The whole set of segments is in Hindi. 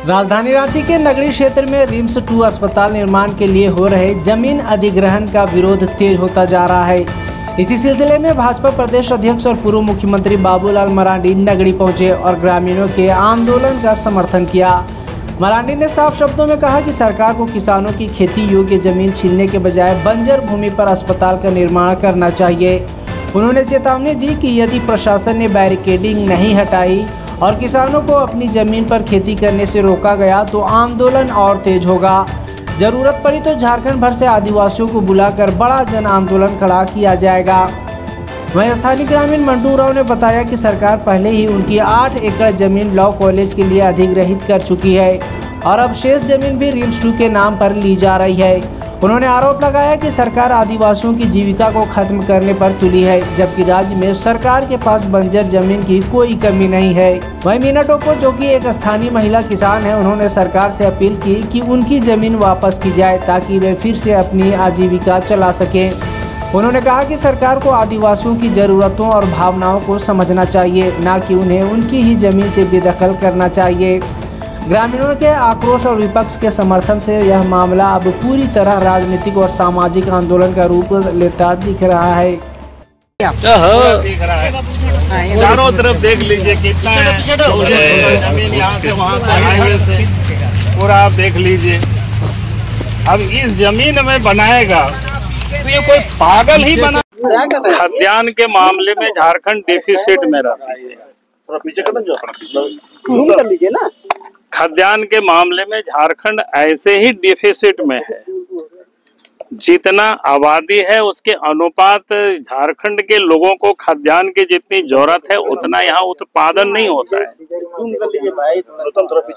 राजधानी रांची के नगरी क्षेत्र में रिम्स 2 अस्पताल निर्माण के लिए हो रहे जमीन अधिग्रहण का विरोध तेज होता जा रहा है। इसी सिलसिले में भाजपा प्रदेश अध्यक्ष और पूर्व मुख्यमंत्री बाबूलाल मरांडी नगरी पहुंचे और ग्रामीणों के आंदोलन का समर्थन किया। मरांडी ने साफ शब्दों में कहा कि सरकार को किसानों की खेती योग्य जमीन छीनने के बजाय बंजर भूमि पर अस्पताल का निर्माण करना चाहिए। उन्होंने चेतावनी दी कि यदि प्रशासन ने बैरिकेडिंग नहीं हटाई और किसानों को अपनी जमीन पर खेती करने से रोका गया तो आंदोलन और तेज होगा। जरूरत पड़ी तो झारखंड भर से आदिवासियों को बुलाकर बड़ा जन आंदोलन खड़ा किया जाएगा। वहीं स्थानीय ग्रामीण मंटू राव ने बताया कि सरकार पहले ही उनकी 8 एकड़ जमीन लॉ कॉलेज के लिए अधिग्रहित कर चुकी है और अब शेष जमीन भी रिम्स 2 के नाम पर ली जा रही है। उन्होंने आरोप लगाया कि सरकार आदिवासियों की जीविका को खत्म करने पर तुली है, जबकि राज्य में सरकार के पास बंजर जमीन की कोई कमी नहीं है। वहीं मीना टोप्पो, जो कि एक स्थानीय महिला किसान है, उन्होंने सरकार से अपील की कि उनकी जमीन वापस की जाए ताकि वे फिर से अपनी आजीविका चला सकें। उन्होंने कहा कि सरकार को आदिवासियों की जरूरतों और भावनाओं को समझना चाहिए, न कि उन्हें उनकी ही जमीन से बेदखल करना चाहिए। ग्रामीणों के आक्रोश और विपक्ष के समर्थन से यह मामला अब पूरी तरह राजनीतिक और सामाजिक आंदोलन का रूप लेता दिख रहा है। चारों तरफ देख लीजिए कितना है जमीन, यहाँ से वहाँ हाईवे से पूरा आप देख लीजिए। अब इस जमीन में बनाएगा तो ये कोई पागल ही बना। खाद्यान्न के मामले में झारखंड डिफिसिट में रहता है। खाद्यान्न के मामले में झारखंड ऐसे ही डिफिसिट में है। जितना आबादी है उसके अनुपात झारखंड के लोगों को खाद्यान्न की जितनी जरूरत है उतना यहाँ उत्पादन नहीं होता है।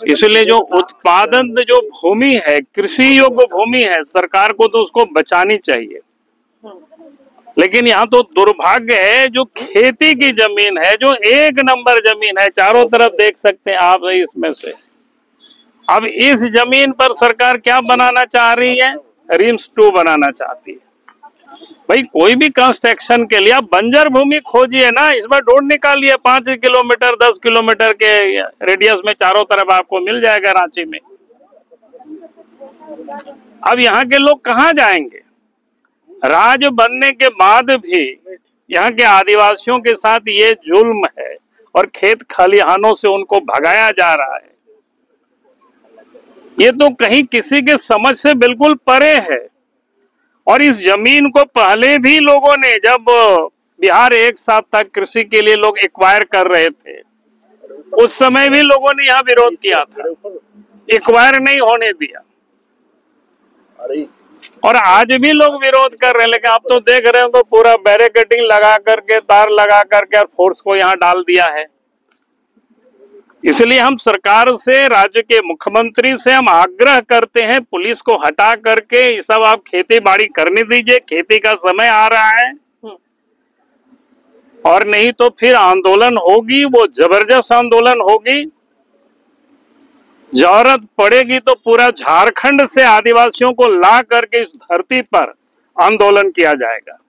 इसलिए जो उत्पादन जो भूमि है, कृषि योग्य भूमि है, सरकार को तो उसको बचानी चाहिए। लेकिन यहाँ तो दुर्भाग्य है, जो खेती की जमीन है, जो 1 नंबर जमीन है, चारों तरफ देख सकते हैं आप इसमें से। अब इस जमीन पर सरकार क्या बनाना चाह रही है? रिम्स 2 बनाना चाहती है। भाई कोई भी कंस्ट्रक्शन के लिए आप बंजर भूमि खोजिए ना, इस बार ढूंढ निकालिए 5 किलोमीटर 10 किलोमीटर के रेडियस में चारों तरफ आपको मिल जाएगा रांची में। अब यहाँ के लोग कहाँ जाएंगे? राज्य बनने के बाद भी यहाँ के आदिवासियों के साथ ये जुल्म है और खेत खलिहानों से उनको भगाया जा रहा है। ये तो कहीं किसी के समझ से बिल्कुल परे है। और इस जमीन को पहले भी लोगों ने, जब बिहार एक साथ तक कृषि के लिए लोग एक्वायर कर रहे थे, उस समय भी लोगों ने यहाँ विरोध किया था, एक्वायर नहीं होने दिया। और आज भी लोग विरोध कर रहे हैं। लेकिन आप तो देख रहे हो पूरा बैरिकेडिंग लगा करके, तार लगा करके और फोर्स को यहाँ डाल दिया है। इसलिए हम सरकार से, राज्य के मुख्यमंत्री से हम आग्रह करते हैं, पुलिस को हटा करके ये सब आप खेती बाड़ी करने दीजिए। खेती का समय आ रहा है और नहीं तो फिर आंदोलन होगी, वो जबरदस्त आंदोलन होगी। जरूरत पड़ेगी तो पूरा झारखंड से आदिवासियों को ला करके इस धरती पर आंदोलन किया जाएगा।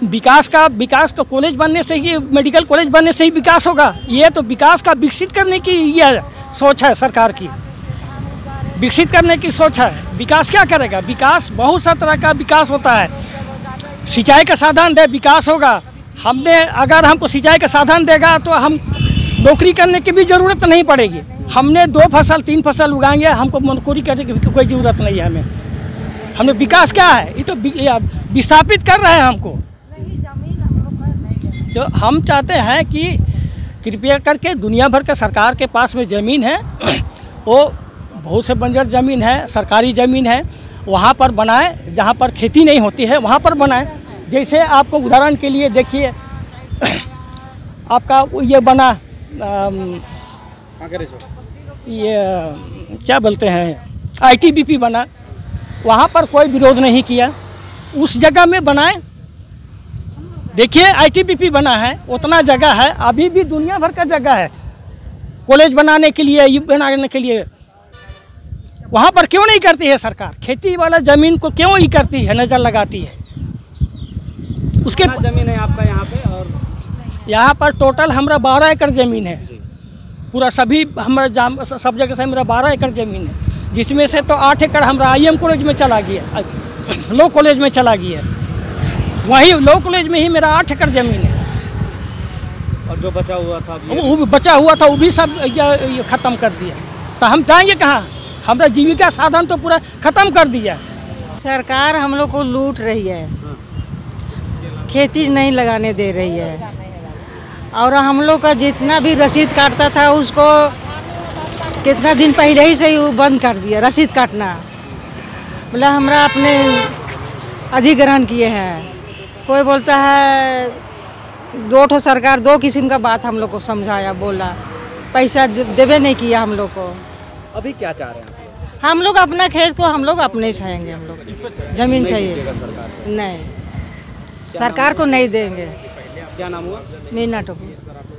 विकास का कॉलेज बनने से ही, मेडिकल कॉलेज बनने से ही विकास होगा। ये तो विकास का विकसित करने की ये सोच है सरकार की, विकसित करने की सोच है। विकास क्या करेगा? विकास बहुत सा तरह का विकास होता है। सिंचाई का साधन दे, विकास होगा। अगर हमको सिंचाई का साधन देगा तो हम नौकरी करने की भी जरूरत नहीं पड़ेगी। हमने 2 फसल 3 फसल उगाएंगे, हमको नौकरी करने की कोई जरूरत नहीं है। हमने विकास क्या है? ये तो विस्थापित कर रहे हैं हमको। तो हम चाहते हैं कि कृपया करके दुनिया भर के सरकार के पास में ज़मीन है, वो बहुत से बंजर ज़मीन है, सरकारी ज़मीन है, वहाँ पर बनाए। जहाँ पर खेती नहीं होती है वहाँ पर बनाए। जैसे आपको उदाहरण के लिए देखिए, आपका ये बना ये क्या बोलते हैं, ITBP बना, वहाँ पर कोई विरोध नहीं किया, उस जगह में बनाए। देखिए ITBP बना है, उतना जगह है, अभी भी दुनिया भर का जगह है कॉलेज बनाने के लिए, ये बनाने के लिए। वहाँ पर क्यों नहीं करती है सरकार? खेती वाला ज़मीन को क्यों ही करती है, नज़र लगाती है? उसके ज़मीन है आपका यहाँ पे? और यहाँ पर टोटल हमारा 12 एकड़ ज़मीन है। पूरा सभी हमारा सब जगह से मेरा 12 एकड़ ज़मीन है, जिसमें से तो 8 एकड़ हमारा IM कॉलेज में चला गया, लॉ कॉलेज में चला गया। वहीं लॉ कॉलेज में ही मेरा 8 एकड़ ज़मीन है। और जो बचा हुआ था वो बचा हुआ था वो भी सब ये ख़त्म कर दिया। तो हम जाएंगे कहाँ? हमारा जीविका साधन तो पूरा ख़त्म कर दिया। सरकार हम लोग को लूट रही है, खेती नहीं लगाने दे रही है, और हम लोग का जितना भी रसीद काटता था उसको कितना दिन पहले ही से ही वो बंद कर दिया रसीद काटना। बोला हमारा अपने अधिग्रहण किए हैं। कोई बोलता है दो ठो सरकार दो किस्म का बात हम लोग को समझाया, बोला पैसा देवे नहीं किया हम लोग को। अभी क्या चाह रहे हैं? हम लोग अपना खेत को हम लोग अपने चाहेंगे, हम लोग जमीन चाहिए। नहीं, सरकार को नहीं देंगे। क्या नाम हुआ? मीना टोपी।